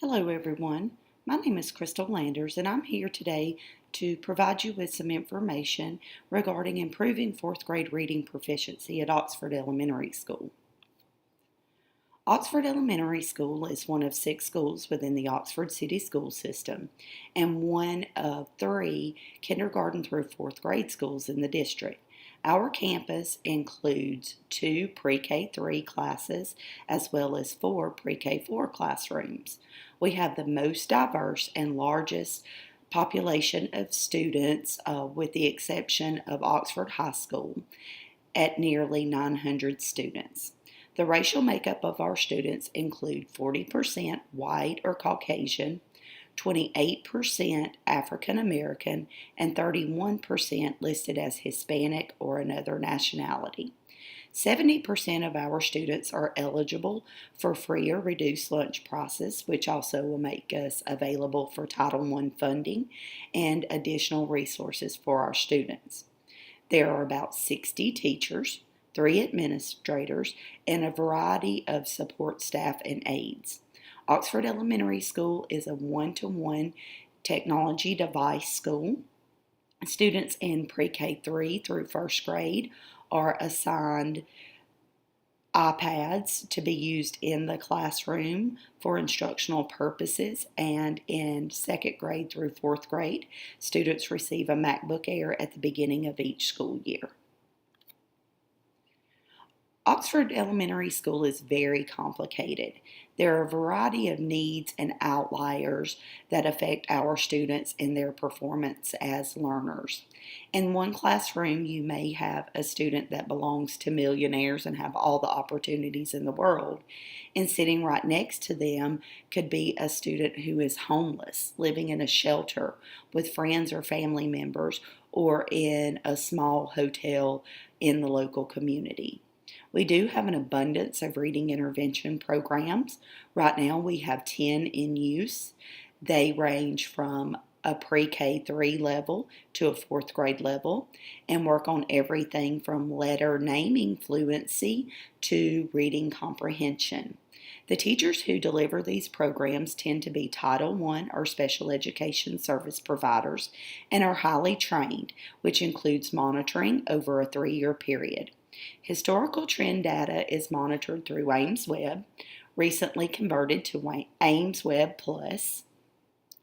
Hello everyone, my name is Crystal Landers and I'm here today to provide you with some information regarding improving 4th grade reading proficiency at Oxford Elementary School. Oxford Elementary School is one of 6 schools within the Oxford City School System and one of 3 kindergarten through 4th grade schools in the district. Our campus includes 2 pre-K 3 classes as well as 4 pre-K 4 classrooms. We have the most diverse and largest population of students with the exception of Oxford High School at nearly 900 students. The racial makeup of our students include 40% white or Caucasian, 28% African American, and 31% listed as Hispanic or another nationality. 70% of our students are eligible for free or reduced lunch prices, which also will make us available for Title I funding and additional resources for our students. There are about 60 teachers, 3 administrators, and a variety of support staff and aides. Oxford Elementary School is a one-to-one technology device school. Students in pre-K 3 through 1st grade are assigned iPads to be used in the classroom for instructional purposes, and in 2nd grade through 4th grade, students receive a MacBook Air at the beginning of each school year. Oxford Elementary School is very complicated. There are a variety of needs and outliers that affect our students and their performance as learners. In one classroom, you may have a student that belongs to millionaires and have all the opportunities in the world, and sitting right next to them could be a student who is homeless, living in a shelter with friends or family members, or in a small hotel in the local community. We do have an abundance of reading intervention programs. Right now we have 10 in use. They range from a pre-K 3 level to a 4th grade level and work on everything from letter naming fluency to reading comprehension. The teachers who deliver these programs tend to be Title I or special education service providers and are highly trained, which includes monitoring over a 3-year period. Historical trend data is monitored through AimsWeb, recently converted to AimsWeb Plus.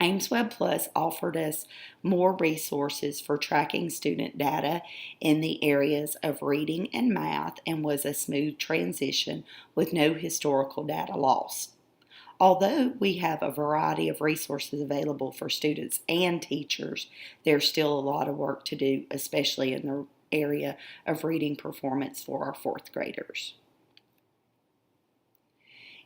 AimsWeb Plus offered us more resources for tracking student data in the areas of reading and math and was a smooth transition with no historical data loss. Although we have a variety of resources available for students and teachers, there's still a lot of work to do, especially in the area of reading performance for our 4th graders.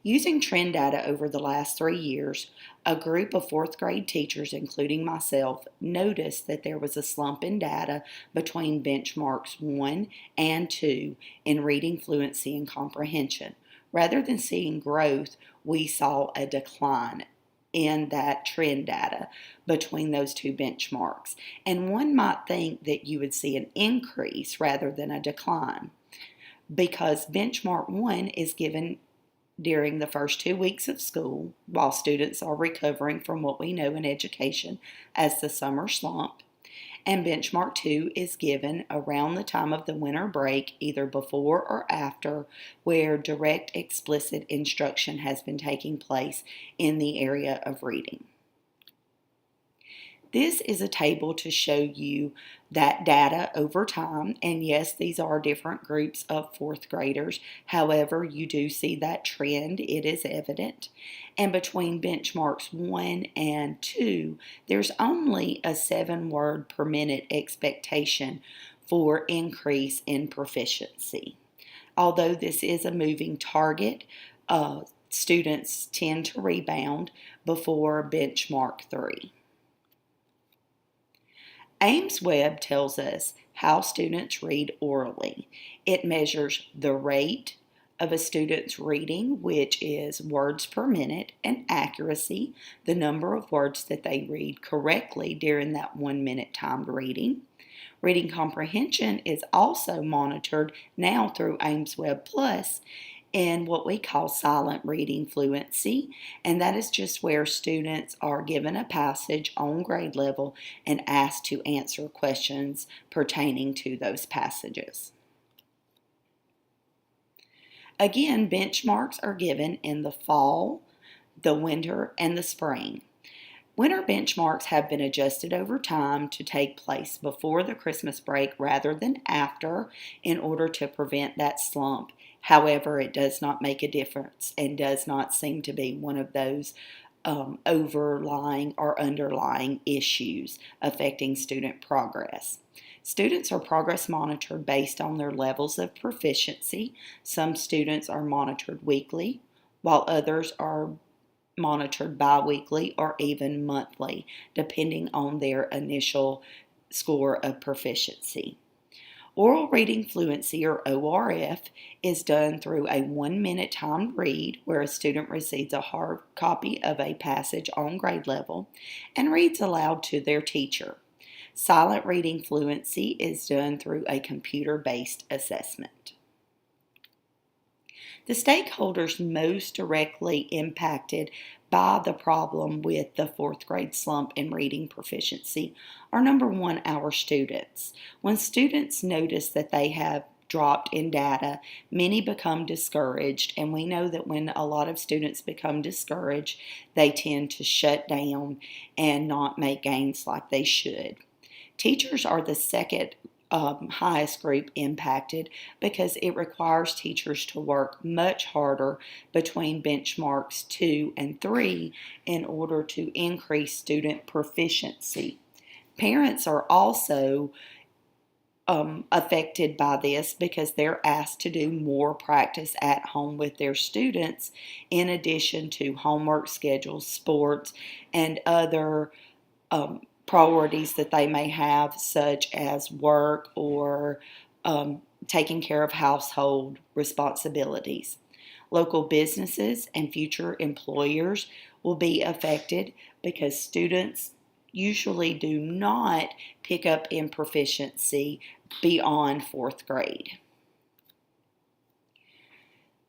Using trend data over the last 3 years, a group of 4th grade teachers, including myself, noticed that there was a slump in data between benchmarks 1 and 2 in reading fluency and comprehension. Rather than seeing growth, we saw a decline in that trend data between those 2 benchmarks. And one might think that you would see an increase rather than a decline, because benchmark 1 is given during the first 2 weeks of school while students are recovering from what we know in education as the summer slump. And benchmark 2 is given around the time of the winter break, either before or after, where direct explicit instruction has been taking place in the area of reading. This is a table to show you that data over time, and yes, these are different groups of 4th graders. However, you do see that trend, it is evident. And between benchmarks 1 and 2, there's only a 7-word per minute expectation for increase in proficiency. Although this is a moving target, students tend to rebound before benchmark 3. AimsWeb tells us how students read orally. It measures the rate of a student's reading, which is words per minute, and accuracy, the number of words that they read correctly during that 1-minute timed reading. Reading comprehension is also monitored now through AimsWeb Plus in what we call silent reading fluency, and that is just where students are given a passage on grade level and asked to answer questions pertaining to those passages. Again, benchmarks are given in the fall, the winter, and the spring. Winter benchmarks have been adjusted over time to take place before the Christmas break rather than after in order to prevent that slump. However, it does not make a difference and does not seem to be one of those overlying or underlying issues affecting student progress. Students are progress monitored based on their levels of proficiency. Some students are monitored weekly, while others are monitored bi-weekly or even monthly, depending on their initial score of proficiency. Oral reading fluency, or ORF, is done through a 1-minute timed read where a student receives a hard copy of a passage on grade level and reads aloud to their teacher. Silent reading fluency is done through a computer-based assessment. The stakeholders most directly impacted by the problem with the fourth grade slump in reading proficiency are number one, our students. When students notice that they have dropped in data, many become discouraged, and we know that when a lot of students become discouraged, they tend to shut down and not make gains like they should. Teachers are the second highest group impacted because it requires teachers to work much harder between benchmarks 2 and 3 in order to increase student proficiency. Parents are also affected by this because they're asked to do more practice at home with their students in addition to homework schedules, sports, and other priorities that they may have, such as work or taking care of household responsibilities. Local businesses and future employers will be affected because students usually do not pick up in proficiency beyond fourth grade.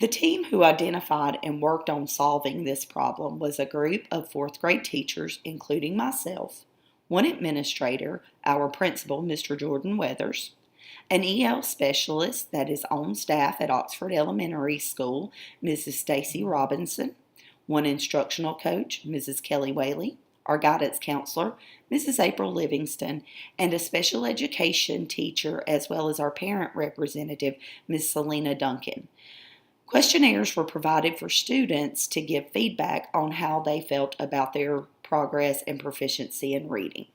The team who identified and worked on solving this problem was a group of fourth grade teachers, including myself, one administrator, our principal, Mr. Jordan Weathers, an EL specialist that is on staff at Oxford Elementary School, Mrs. Stacy Robinson, one instructional coach, Mrs. Kelly Whaley, our guidance counselor, Mrs. April Livingston, and a special education teacher, as well as our parent representative, Ms. Selena Duncan. Questionnaires were provided for students to give feedback on how they felt about their progress and proficiency in reading.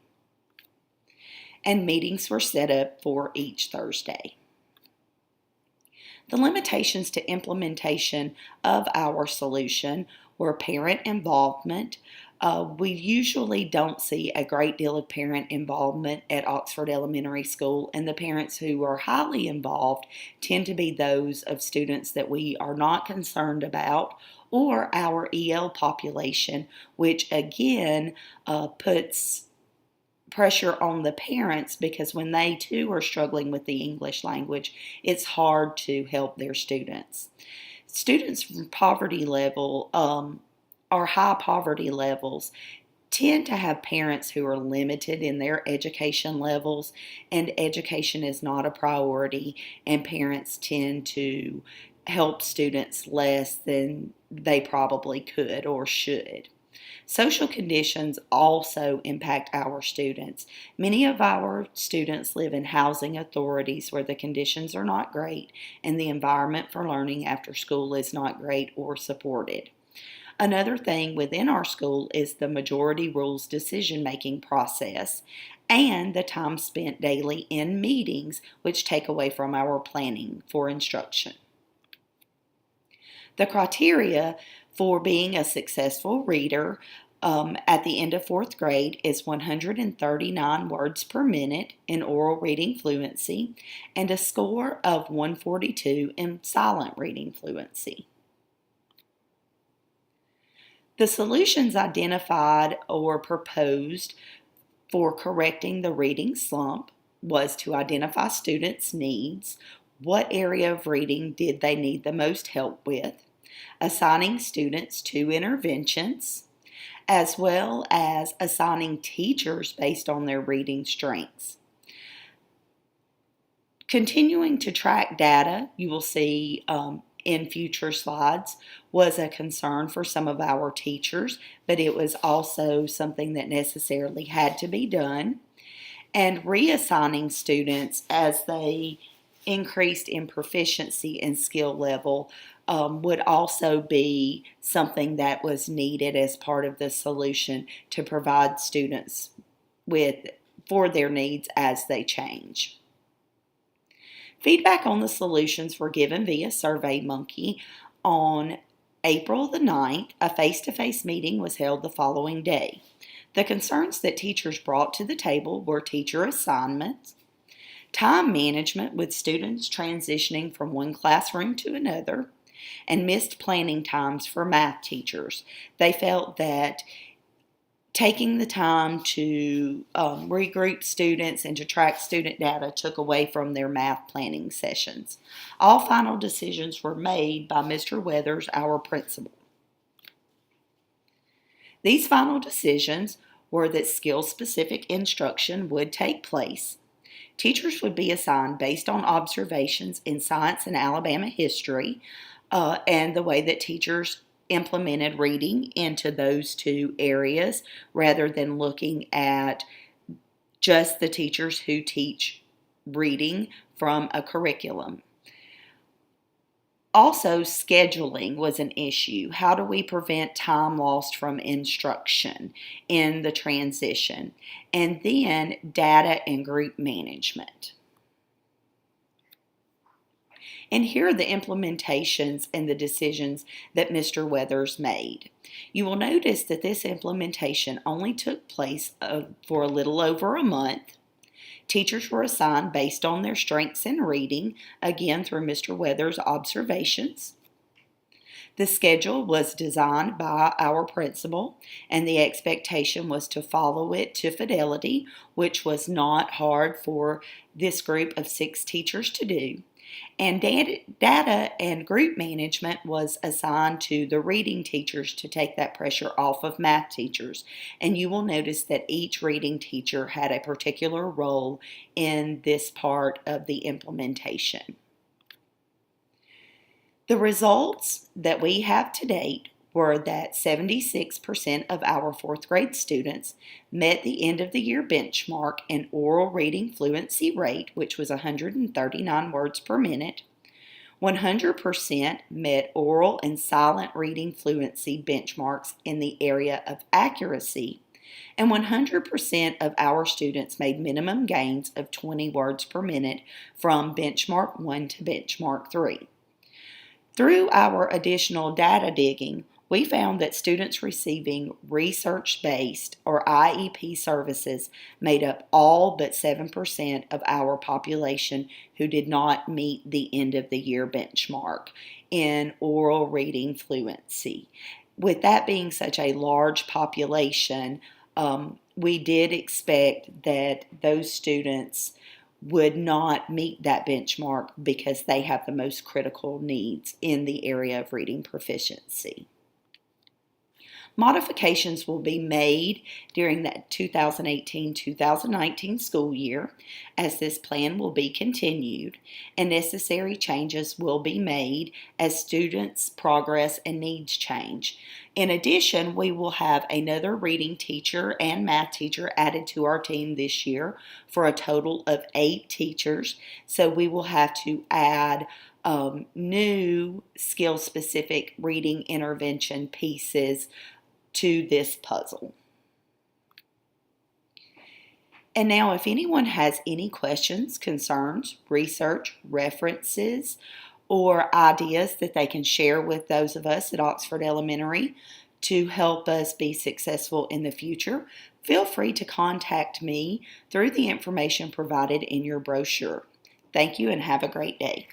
And meetings were set up for each Thursday. The limitations to implementation of our solution were parent involvement. We usually don't see a great deal of parent involvement at Oxford Elementary School, and the parents who are highly involved tend to be those of students that we are not concerned about, or our EL population, which again puts pressure on the parents because when they too are struggling with the English language, it's hard to help their students. Students from poverty level or high poverty levels tend to have parents who are limited in their education levels, and education is not a priority, and parents tend to help students less than they probably could or should. Social conditions also impact our students. Many of our students live in housing authorities where the conditions are not great and the environment for learning after school is not great or supported. Another thing within our school is the majority rules decision-making process and the time spent daily in meetings, which take away from our planning for instruction. The criteria for being a successful reader at the end of fourth grade is 139 words per minute in oral reading fluency and a score of 142 in silent reading fluency. The solutions identified or proposed for correcting the reading slump was to identify students' needs, what area of reading did they need the most help with, assigning students to interventions, as well as assigning teachers based on their reading strengths. Continuing to track data, you will see in future slides, was a concern for some of our teachers, but it was also something that necessarily had to be done. And reassigning students as they increased in proficiency and skill level would also be something that was needed as part of the solution to provide students for their needs as they change. Feedback on the solutions were given via SurveyMonkey on April the 9th. A face-to-face meeting was held the following day. The concerns that teachers brought to the table were teacher assignments, time management with students transitioning from one classroom to another, and missed planning times for math teachers. They felt that taking the time to regroup students and to track student data took away from their math planning sessions. All final decisions were made by Mr. Weathers, our principal. These final decisions were that skill-specific instruction would take place. Teachers would be assigned based on observations in science and Alabama history and the way that teachers implemented reading into those two areas rather than looking at just the teachers who teach reading from a curriculum. Also, scheduling was an issue. How do we prevent time lost from instruction in the transition? And then data and group management. And here are the implementations and the decisions that Mr. Weathers made. You will notice that this implementation only took place for a little over a month. Teachers were assigned based on their strengths in reading, again through Mr. Weathers' observations. The schedule was designed by our principal, and the expectation was to follow it to fidelity, which was not hard for this group of 6 teachers to do. And data and group management was assigned to the reading teachers to take that pressure off of math teachers. And you will notice that each reading teacher had a particular role in this part of the implementation. The results that we have to date were that 76% of our 4th grade students met the end of the year benchmark in oral reading fluency rate, which was 139 words per minute. 100% met oral and silent reading fluency benchmarks in the area of accuracy, and 100% of our students made minimum gains of 20 words per minute from benchmark 1 to benchmark 3. Through our additional data digging, we found that students receiving research-based or IEP services made up all but 7% of our population who did not meet the end of the year benchmark in oral reading fluency. With that being such a large population, we did expect that those students would not meet that benchmark because they have the most critical needs in the area of reading proficiency. Modifications will be made during that 2018-2019 school year as this plan will be continued, and necessary changes will be made as students' progress and needs change. In addition, we will have another reading teacher and math teacher added to our team this year for a total of 8 teachers, so we will have to add new skill-specific reading intervention pieces to this puzzle. And now if anyone has any questions, concerns, research, references, or ideas that they can share with those of us at Oxford Elementary to help us be successful in the future, feel free to contact me through the information provided in your brochure. Thank you and have a great day.